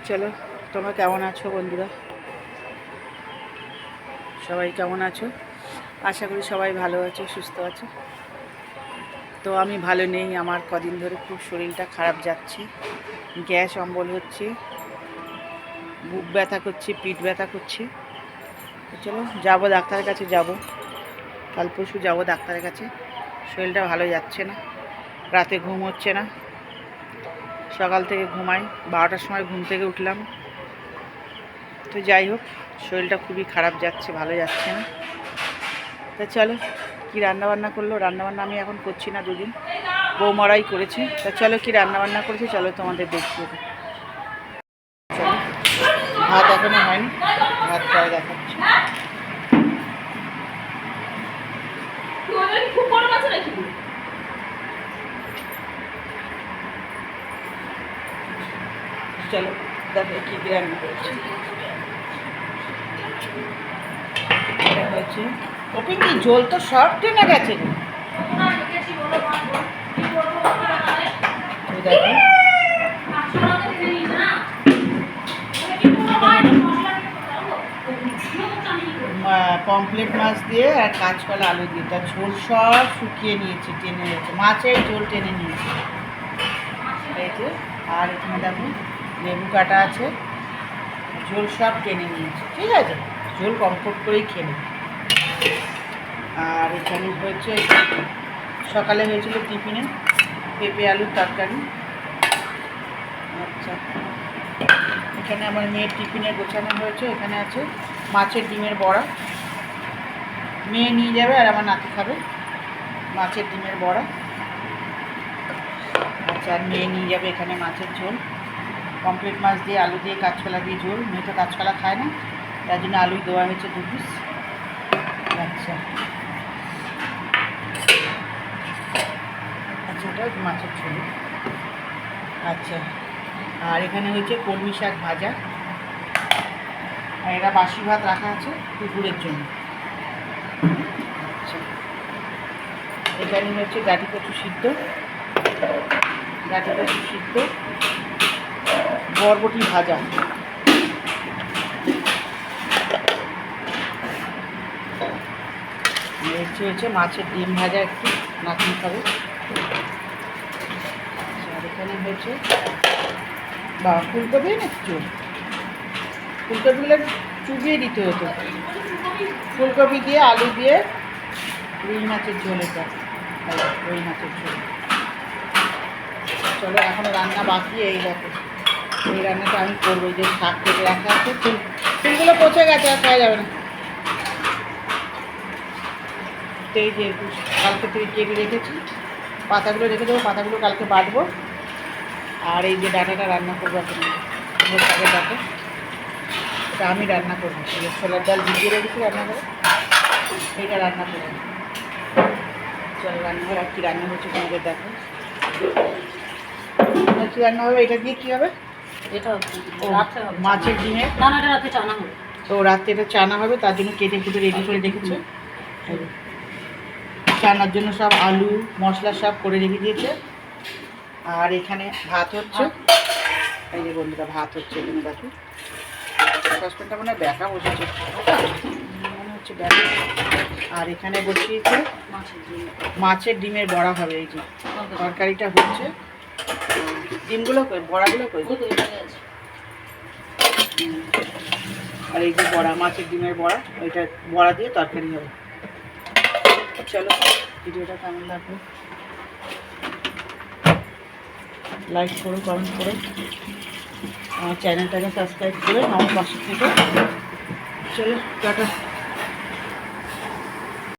চলো, তোমরা কেমন আছো বন্ধুরা? সবাই কেমন আছো? আশা করি সবাই ভালো আছো, সুস্থ আছো। তো আমি ভালো নেই, আমার কদিন ধরে খুব শরীরটা খারাপ যাচ্ছে, গ্যাস অম্বল হচ্ছে, বুক ব্যথা করছে, পিঠ ব্যথা করছে। তো চলো যাবো ডাক্তারের কাছে, কাল পরশু যাবো ডাক্তারের কাছে। শরীরটা ভালো যাচ্ছে না, রাতে ঘুম হচ্ছে না, সকাল থেকে ঘুমাই, 12টার সময় ঘুম থেকে উঠলাম। তো যাই হোক, শরীরটা খুবই খারাপ যাচ্ছে, ভালো যাচ্ছে না। তা চলো, কী রান্নাবান্না করলো? রান্নাবান্না আমি এখন করছি না, দুদিন বৌমারাই করেছে। তা চলো, কী রান্নাবান্না করেছি চলো তোমাদের দেখিয়ে দিই। চলো, ভাত এখনো হয়নি, ভাত পরে দেখাচ্ছি। চলো দেখো কী কী রান্না করেছি। হয়েছে ওপেন কি ঝোল তো সব টেনে গেছে। দেখো পমফ্লেট মাছ দিয়ে আর কাঁচকলা আলু দিয়ে তার ঝোল সব শুকিয়ে নিয়েছি, টেনে নিয়েছে, মাছের ঝোল টেনে নিয়েছে এই যে। আর এখানে দেখো লেবু কাটা আছে, ঝোল সব টেনে নিয়েছে, ঠিক আছে, ঝোল কমফোর্ট করেই খেয়ে নেব। আর এখানে হয়েছে সকালে হয়েছিল টিফিনে পেঁপে আলুর তরকারি। আচ্ছা, এখানে আমার মেয়ের টিফিনে গোছানো হয়েছে, এখানে আছে মাছের ডিমের বড়া, মেয়ে নিয়ে যাবে আর আমার নাতি খাবে মাছের ডিমের বড়া। আচ্ছা, আর মেয়ে নিয়ে যাবে এখানে মাছের ঝোল, পমফ্লেট মাছ দিয়ে আলু দিয়ে কাঁচকলা দিয়ে ঝোল, মেয়ে তো কাঁচকলা খায় না, তার জন্য আলুই দেওয়া হয়েছে 2 পিস। আচ্ছা আচ্ছা, ওটা মাছের ঝোল। আচ্ছা, আর এখানে হয়েছে কলমি শাক ভাজা, আর এরা বাসি ভাত রাখা আছে কুকুরের জন্য। আচ্ছা, এখানে হচ্ছে গাঠি কচু সিদ্ধ, বরবটি ভাজা, হচ্ছে মাছের ডিম ভাজা, একটু নাকি খাবে। আর এখানে হয়েছে ফুলকপি না চুল, ফুলকপিগুলো চুবিয়ে দিতে হতো, ফুলকপি দিয়ে আলু দিয়ে রুই মাছের ঝোল, এটা রুই মাছের ঝোল। চলো, এখনও রান্না বাকি, এই দেখো এই রান্নাটা আমি করবো। যে শাক কেটে রাখা আছে, ফুলগুলো পচে গেছে, আর খাওয়া যাবে না। এই যে কালকে থেকে কেটে রেখেছি, পাতাগুলো রেখে দেবো, পাতাগুলো কালকে বাটবো। আর এই যে ডাঁটাটা রান্না করবো এখন, শাকের ডাঁটা, এটা আমি রান্না করবো। ছোলার ডাল ভিজিয়ে রেখেছি রান্না করে, এইটা রান্না করবো। চলো রান্নাঘর আর কী রান্না হচ্ছে তোমাদের দেখো। কী রান্না হবে, এটা দিয়ে কী হবে? এটা মাছের ডিমের রাতে চানা হবে। তো রাত্রে এটা চানা হবে, তার জন্য কেটে কুটে রেডি করে রেখেছে। চানার জন্য সব আলু মশলা সব করে রেখে দিয়েছে। আর এখানে ভাত হচ্ছে, এই যে বন্ধুরা ভাত হচ্ছে, এখানে দেখো সসপ্যানটা মনে হয় ব্যাকা বসেছে, মনে হচ্ছে ব্যাকা। আর এখানে বসিয়েছে মাছের ডিমের বড়া হবে, এই যে তরকারিটা হচ্ছে। ডিমগুলো কই, বড়াগুলো কই? আর এই যে বড়া, মাছের ডিমের বড়া, ওইটা বড়া দিয়ে তরকারি হবে। চলো, ভিডিওটা কেমন লাগবে লাইক করো, কমেন্ট করো, আমার চ্যানেলটাকে সাবস্ক্রাইব করে আমার পাশে থেকে। চলো টাটা।